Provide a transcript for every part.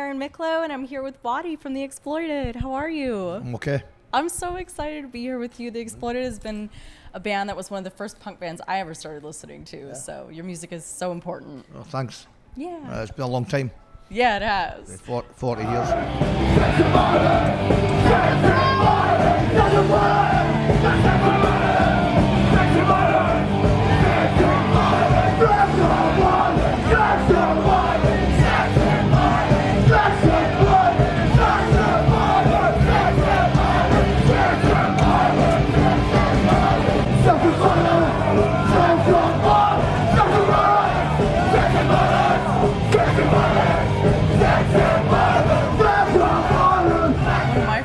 Erin Micklow, and I'm here with Wattie from The Exploited. How are you? I'm okay. I'm so excited to be here with you. The Exploited has been a band that was one of the first punk bands I ever started listening to, so your music is so important. Oh, thanks. Yeah. It's been a long time. Yeah, it has. 40 years.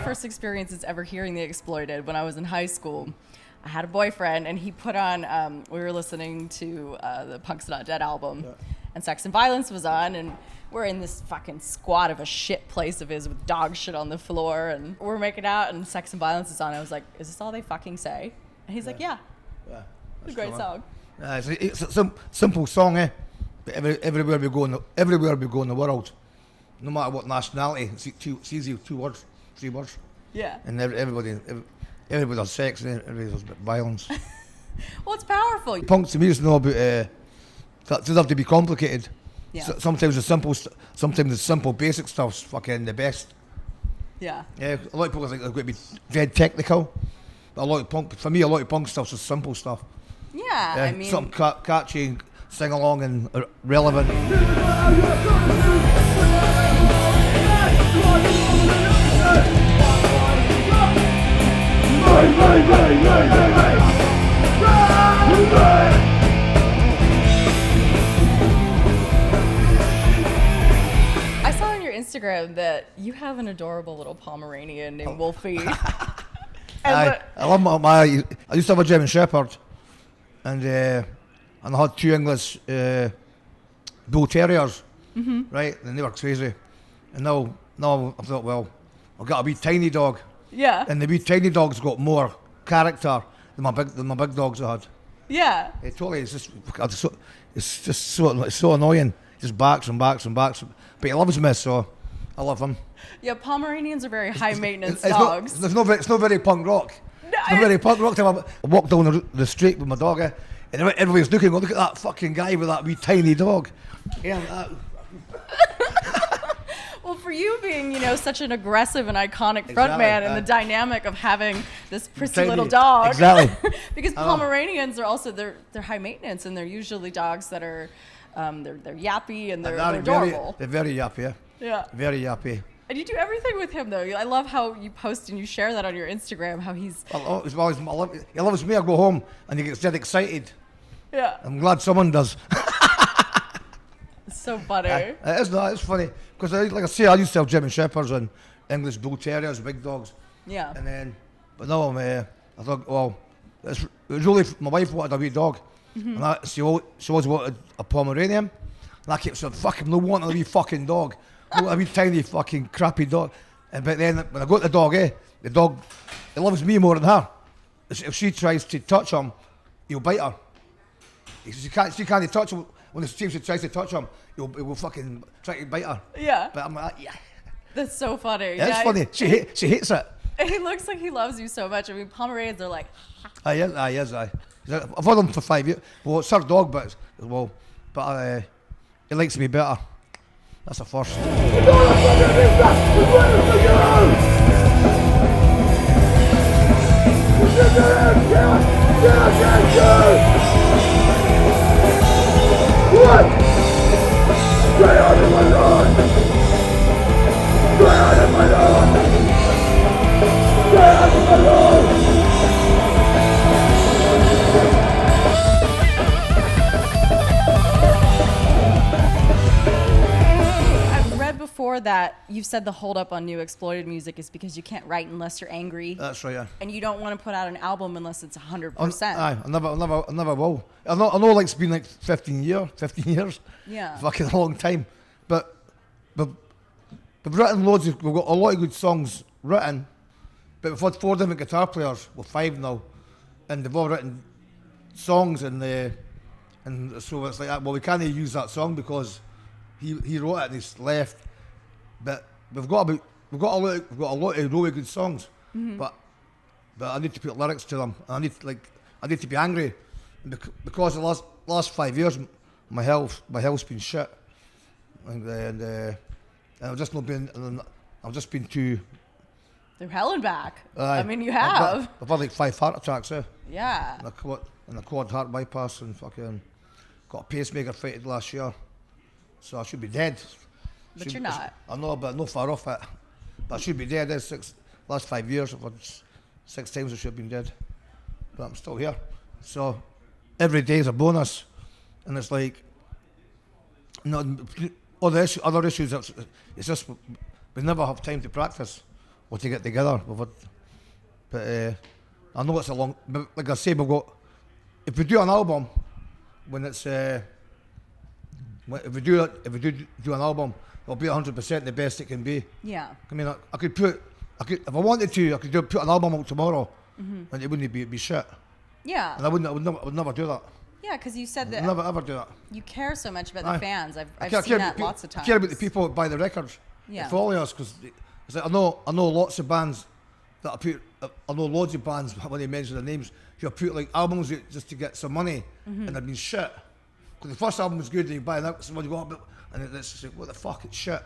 First experiences ever hearing The Exploited when I was in high school. I had a boyfriend and he put on, we were listening to the Punk's Not Dead album, and Sex and Violence was on, and we're in this fucking squat of a shit place of his with dog shit on the floor, and we're making out and Sex and Violence is on. I was like, is this all they fucking say? And he's like, yeah. It's a great song. It's a simple song, eh? But everywhere we go in the world, no matter what nationality, it's easy, 2 words, 3 words. Yeah. And everybody has sex and everybody has violence. Well, it's powerful. Punk to me is not about, it doesn't have to be complicated. Yeah. Sometimes the simple basic stuff's fucking the best. Yeah. Yeah, a lot of people think they're going to be very technical, but a lot of punk stuff's just simple stuff. Yeah, I mean, something catchy, sing along and relevant. I saw on your Instagram that you have an adorable little Pomeranian named Wolfie. I love I used to have a German Shepherd, and I had 2 English bull terriers, right? And they were crazy. And now I thought, well, I've got a wee tiny dog. Yeah. And the wee tiny dog's got more character than my big dogs I had. Yeah. It totally, it's just so annoying. Just barks and barks and barks. But he loves me, so I love him. Yeah, Pomeranians are very high maintenance dogs. It's not very punk rock. It's not very punk rock. I walk down the street with my dog, and everybody's looking. Look at that fucking guy with that wee tiny dog. Yeah. Well, for you being, such an aggressive and iconic frontman, and the dynamic of having this prissy little dog. Exactly. Because Pomeranians are also they're high maintenance, and they're usually dogs that are they're yappy and they're adorable. They're very yappy. Yeah. Yeah. Very yappy. And you do everything with him, though. I love how you post and you share that on your Instagram. How he's he loves me. I go home and he gets dead excited. Yeah. I'm glad someone does. It's so funny. It's funny because, like I say, I used to have German Shepherds and English Bull Terriers, big dogs. Yeah. But now I thought, well, it was really my wife wanted a wee dog, and she always wanted a Pomeranian, and I kept saying, fucking no wanting a wee fucking dog, a wee tiny fucking crappy dog. But then when I got the dog, the dog, it loves me more than her. If she tries to touch him, he'll bite her. She can't touch him. When she tries to touch him, he will fucking try to bite her. Yeah. But I'm like, yeah. That's so funny. Yeah, it's funny. She hates it. It looks like he loves you so much. I mean, Pomeranians are like. Yes. I've had him for 5 years. Well, it's her dog, but he likes me better. That's a first. What? Stay out of my lawn! Stay out of my lawn! Stay out of my lawn! I've read before that you've said the holdup on new Exploited music is because you can't write unless you're angry. That's right, yeah. And you don't want to put out an album unless it's 100%. I never will. I know like it's been like 15 years. Yeah. Fucking a long time. But we've written we've got a lot of good songs written, but we've had 4 different guitar players, well 5 now, and they've all written songs and so it's like that, well we can't use that song because he wrote it and he's left, but we've got a lot of really good songs, but I need to put lyrics to them. I need to be angry, because the last 5 years my health's been shit, and I've just not been. I've just been too. Through hell and back. I mean, you have. I've had like 5 heart attacks, Yeah. And a quad heart bypass, and fucking got a pacemaker fitted last year, so I should be dead. But you're not. I know, but no far off it. But I should be dead. Last 5 years, I've had 6 times I should have been dead, but I'm still here. So every day is a bonus, and it's like, all the other issues. It's just we never have time to practice or to get together. But I know it's a long. But like I say, if we do an album, when it's if we do an album, it'll be 100% the best it can be. Yeah. I mean, I could if I wanted to, I could put an album out tomorrow, and it wouldn't be shit. Yeah. And I would never do that. Yeah, because you said that I'd never ever do that. you care so much about the fans. I've I seen that lots of times. I care about the people that buy the records, Yeah. that follow us, because like, I know lots of bands that I know loads of bands when they mention their names, who put like albums out just to get some money, and they've been shit. Because the first album was good, and you buy it, someone go up, and it's just like, what the fuck, it's shit.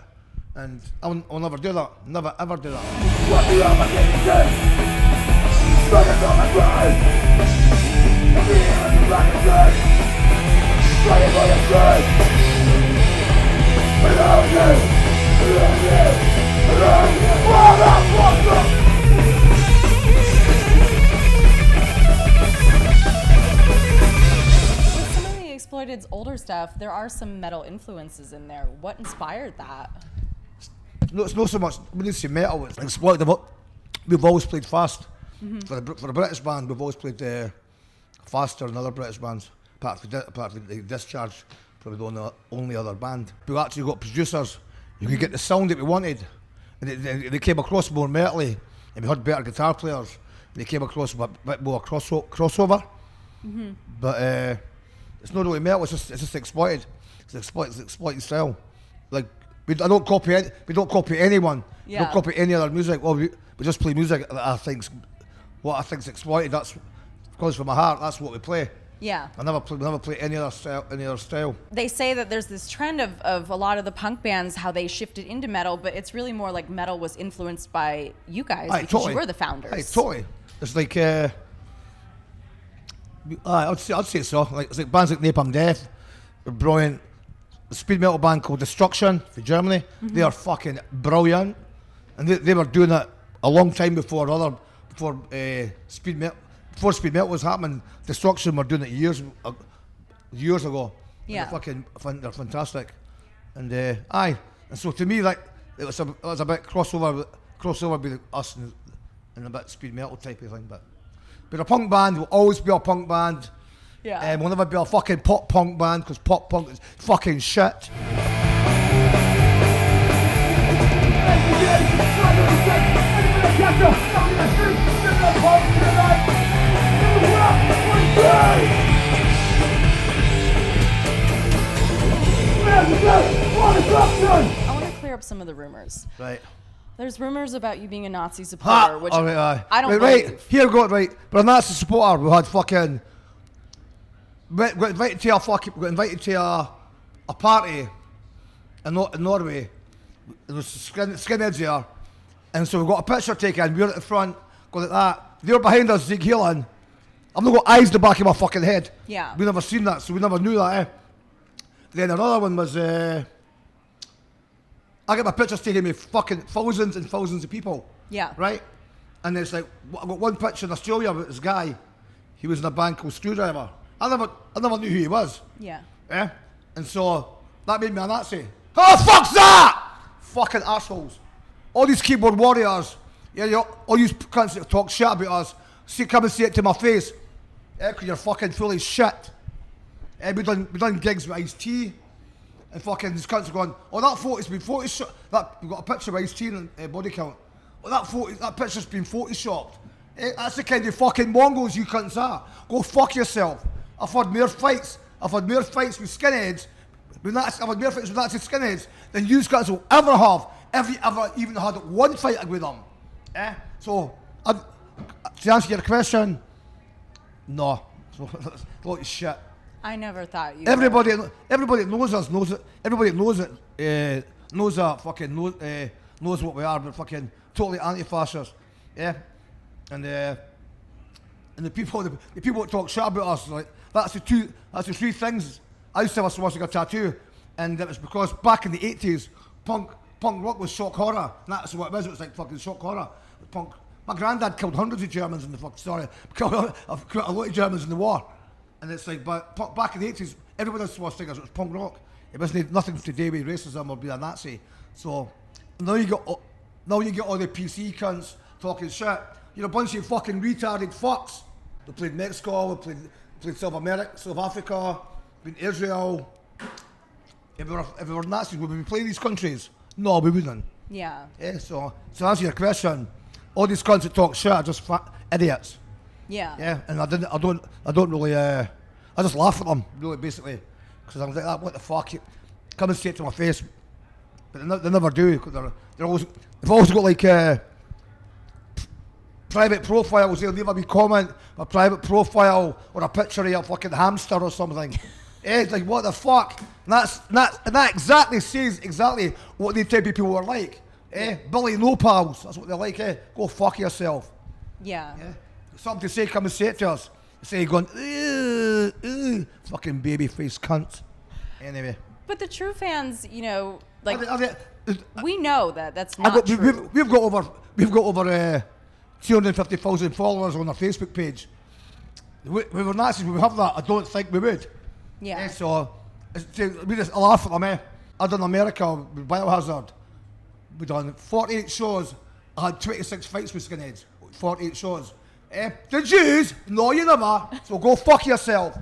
And I'll never do that. Never ever do that. What the hell am I getting to? Running from my grind. I'm being on the black and red. Trying for your good. Around you. Around you. Around you. What the fuck? With some of the Exploited's older stuff, there are some metal influences in there. What inspired that? No, it's not so much when you say metal. It's Exploited. We've always played fast. For a British band, we've always played faster than other British bands. Apart from the Discharge, probably the only other band. We actually got producers who could get the sound that we wanted, and they came across more metally, and we had better guitar players. They came across a bit more crossover. But it's not really metal. It's just Exploited. It's Exploited style. Like we don't copy anyone. Yeah. We don't copy any other music. Well, we just play music that I think's Exploited. That's comes from my heart. That's what we play. Yeah. I never play any other style. They say that there's this trend of a lot of the punk bands, how they shifted into metal, but it's really more like metal was influenced by you guys because you were the founders. Totally. It's like I'd say so. Like it's like bands like Napalm Death, are brilliant. A speed metal band called Destruction from Germany. They are fucking brilliant, and they were doing it a long time before speed metal. Before speed metal was happening, Destruction were doing it years ago. Yeah. They're fantastic, and and so to me, like it was a bit crossover between us and a bit speed metal type of thing. But a punk band will always be a punk band. Yeah. We'll never be a fucking pop punk band because pop punk is fucking shit. I want to clear up some of the rumors. Right. There's rumors about you being a Nazi supporter, which I don't believe. Right, here we go, right. But a Nazi supporter, we had fucking... We got invited to a party in Norway. There was skinheads there. And so we got a picture taken, we were at the front, going like that. They were behind us, Zeke Heelan. I've not got eyes in the back of my fucking head. Yeah. We never seen that, so we never knew that, Then another one was... I get my pictures taken with fucking thousands and thousands of people. Yeah. Right? And it's like, I got one picture in Australia with this guy. He was in a band called Screwdriver. I never knew who he was. Yeah. Yeah? And so, that made me a Nazi. Oh, fuck's that! Fucking assholes. All these keyboard warriors, all you cunts that talk shit about us, come and say it to my face. Because you're fucking full of shit. We done gigs with Ice-T. And fucking these cunts are going, oh, that photo's been photoshopped. We've got a picture of Ice-T and body count. Oh, that picture's been photoshopped. That's the kind of fucking Mongols you cunts are. Go fuck yourself. I've had more fights with skinheads. I've had more fights with Nazi skinheads than you cunts will ever have have you ever even had one fight with them? So, to answer your question, no. So, that's a lot of shit. I never thought you. Everybody knows us. Everybody knows it. Knows what we are. We're fucking totally anti-fascists. Yeah, and the people that talk shit about us, like that's the three things. I used to have a swastika tattoo, and it was because back in the 80s, punk rock was shock horror. And that's what it was. It was like fucking shock horror. Punk. My granddad killed hundreds of Germans in the fucking killed a lot of Germans in the war. And it's like, but back in the 80s, everybody had swastikas. It was punk rock. It wasn't nothing to do with racism or being a Nazi. So now you get all the PC cunts talking shit. You're a bunch of fucking retarded fucks. We played Mexico. We played South Africa. We played Israel. If we were Nazis, would we play these countries? No, we wouldn't. Yeah. So to answer your question, all these cunts that talk shit are just idiots. Yeah. Yeah, and I don't really, I just laugh at them, really, basically, because I'm like, what the fuck, come and say it to my face, but they never do, because they've always got like private profiles. They'll leave a wee comment, a private profile, or a picture of a fucking hamster or something. It's like, what the fuck? And that exactly says exactly what they type of people are like. Billy no pals, that's what they're like. Go fuck yourself. Yeah. Something to say, come and say it to us. Say you're going, fucking baby face cunt. Anyway. But the true fans, you know, like we we know that's not true. We've got over 250,000 followers on our Facebook page. If we were Nazis, we would have that. I don't think we would. Yeah. So we just laugh at them. I done America with Biohazard. We done 48 shows. I had 26 fights with skinheads. 48 shows. The Jews? No, you never. So go fuck yourself.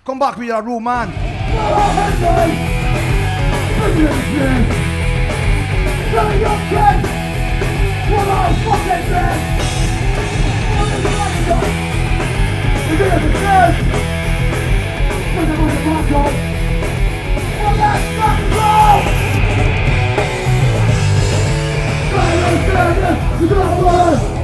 Come back when you're a real man.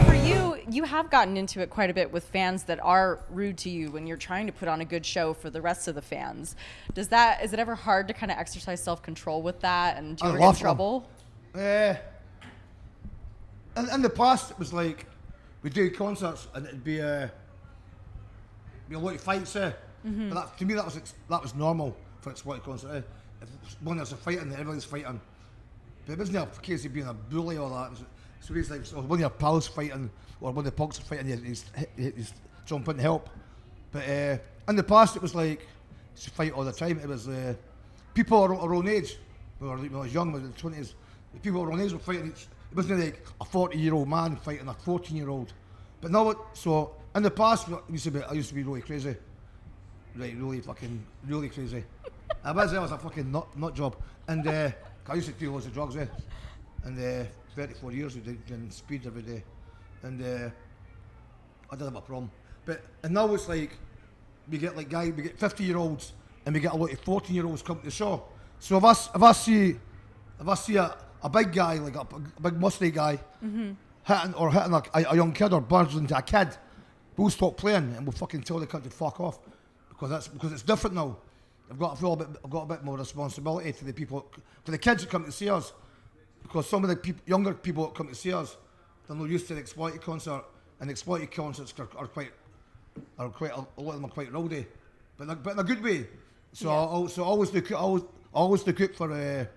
For you have gotten into it quite a bit with fans that are rude to you when you're trying to put on a good show for the rest of the fans. Is it ever hard to kind of exercise self-control with that, and do you ever get in trouble? In the past, it was like we'd do concerts and it'd be a lot of fights. Mm-hmm. But to me, that was normal for a sport concert. If one there's a fighting, then everybody's fighting. But it wasn't a case of being a bully or that. So it's like, so one of your pals fighting, or one of the punks are fighting, you jump in and help. But in the past, it was like, it's a fight all the time. It was people our own age. When I was young, in the 20s, the people our own age were fighting. It wasn't like a 40-year-old man fighting a 14-year-old. But now, so in the past, I used to be really crazy. Right, really crazy. I was a fucking nut job. And I used to do loads of drugs, And 34 years of doing speed every day. And I didn't have a problem. And now it's like, we get 50-year-olds and we get a lot of 14-year-olds come to the show. So if I see a big guy, like a big musty guy, hitting a young kid or barging into a kid, we'll stop playing and we'll fucking tell the cunt to fuck off. Because it's different now. I've got a bit more responsibility to the people, to the kids that come to see us. Because some of the younger people that come to see us, they're not used to the exploited concert, and the exploited concerts are quite a lot of them are quite rowdy, but in a good way. So I always look out for the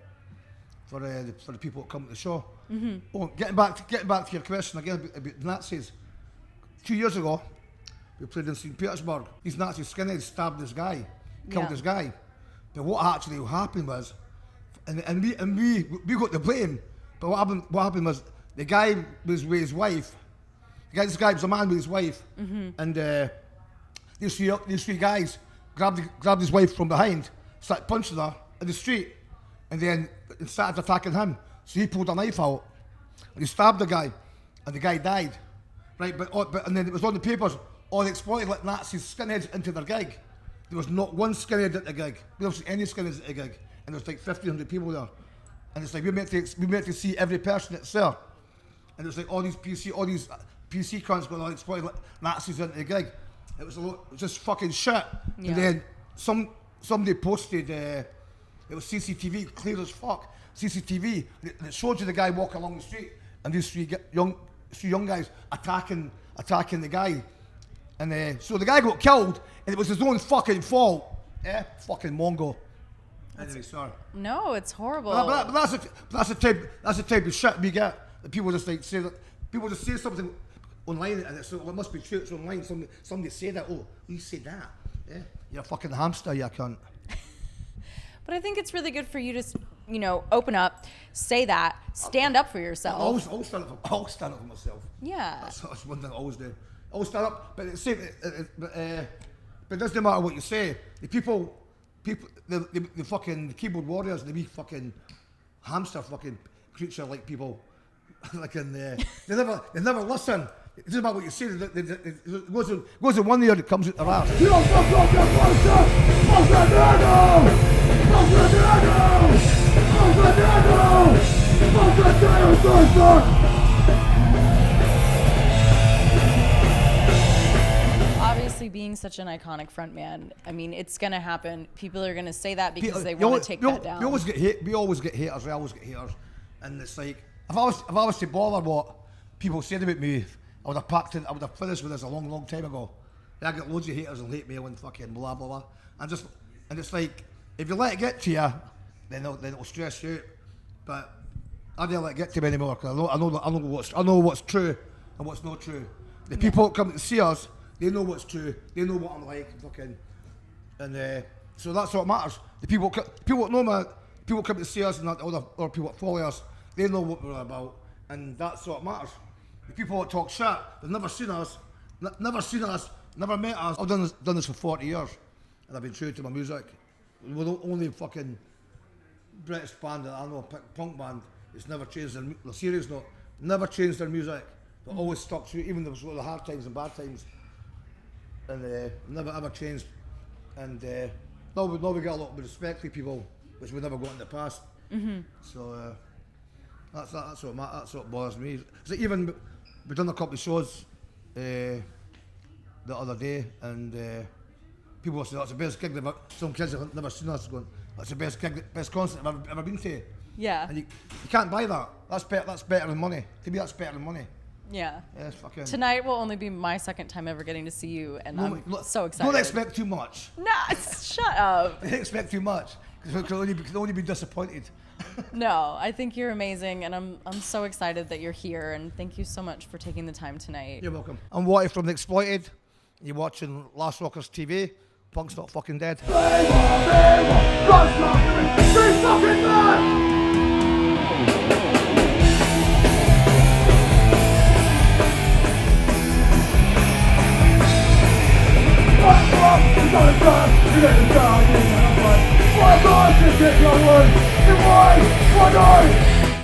people that come to the show. Mm-hmm. Oh, getting back to your question again about the Nazis. 2 years ago, we played in St. Petersburg. These Nazi skinheads stabbed this guy, killed this guy. But what actually happened was, and we got the blame. But what happened was the guy was with his wife. This guy was a man with his wife, and these three guys grabbed his wife from behind, started punching her in the street, and then started attacking him. So he pulled a knife out and he stabbed the guy, and the guy died. Right, but and then it was on the papers. All the exploited let Nazi skinheads into their gig. There was not one skinhead at the gig. We don't see any skinheads at the gig, and there was like 1,500 people there. and it's like we meant to see every person that's there, and it's like all these PC cunts going on exploiting like Nazis into the gig. It was just fucking shit. Yeah. And then somebody posted it was CCTV, clear as fuck. CCTV, and it showed you the guy walking along the street, and these three young guys attacking the guy, and so the guy got killed, and it was his own fucking fault. Yeah, fucking Mongo. Anyway, sorry. No, it's horrible. But that's the type of shit we get. That people just like say that people just say something online, and it's, well, it must be true. It's online. Somebody say that. Oh, you say that? Yeah, you're a fucking hamster. You cunt. But I think it's really good for you to, open up, say that, stand up for yourself. I always stand up for myself. Yeah. That's one thing I always do. I always stand up, but it's same. But it doesn't matter what you say. The people, the fucking keyboard warriors, the wee fucking hamster fucking creature like people, like they never listen. It doesn't matter what you say. It goes in one ear, it comes out their ass. You don't fuck your bullshit! Obviously, being such an iconic frontman, I mean, it's gonna happen. People are gonna say that because they want to take that down. We always get haters. I always get haters, and it's like if I was to bother what people said about me, I would have finished with this a long time ago. I get loads of haters and hate mail and fucking blah blah blah. And it's like if you let it get to you, then it'll stress you out. But I don't let it get to me anymore because I know what's true and what's not true. The people that come to see us, they know what's true. They know what I'm like, fucking, and so that's what matters. The people that know me, people come to see us, and other people that follow us, they know what we're about, and that's what matters. The people that talk shit, they've never seen us, never met us. I've done this for 40 years, and I've been true to my music. We're the only fucking British band that I know, punk band, it's never changed their serious note, never changed their music. They always stuck to it, even through the hard times and bad times, and never ever changed. And now we get a lot of respect for people, which we never got in the past. Mm-hmm. So that's what bothers me. So even we done a couple of shows the other day, and people say that's the best gig. Some kids have never seen us going, that's the best concert I've ever been to. Yeah. And you can't buy that. That's better than money. To me, that's better than money. Yeah. Yeah, it's fucking. Tonight will only be my second time ever getting to see you, and I'm so excited. Don't expect too much. Nah, shut up. Don't expect too much, because we can only be disappointed. No, I think you're amazing, and I'm so excited that you're here, and thank you so much for taking the time tonight. You're welcome. I'm Wattie from The Exploited. You're watching Last Rockers TV. Punk's not fucking dead. Why